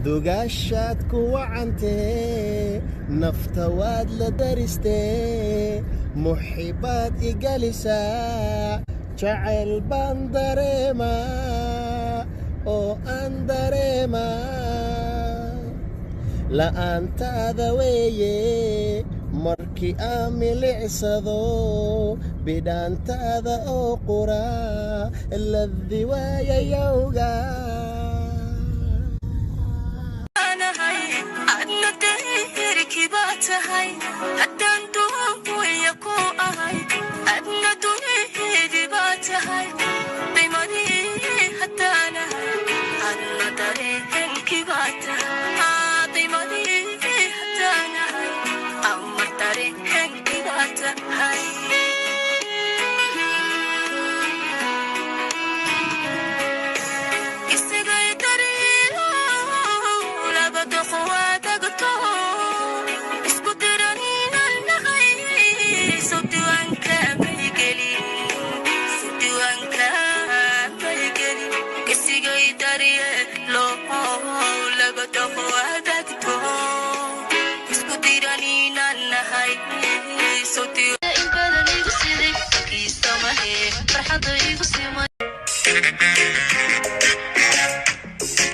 dugaashaad ku wacantee naftawaad la daristee muxibaad igalisaa jacayl baan dareemaa oo aan dareemaa la'aantaada weeye markii aan milicsado bidhaantaada oo quraa laddi waayayowga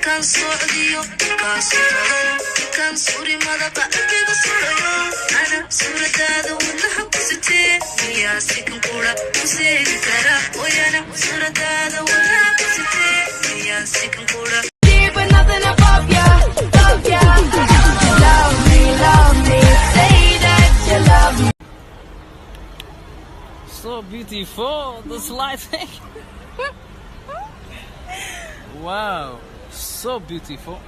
كان صعديو كان صوري ماذا بقى صوريو أنا صورة هذا ونحب ستي يا سكن قولا وسيك كرا ويانا صورة هذا ونحب ستي يا سكن قولا deep but nothing above ya love me say that you love me so beautiful this lighting wow so beautiful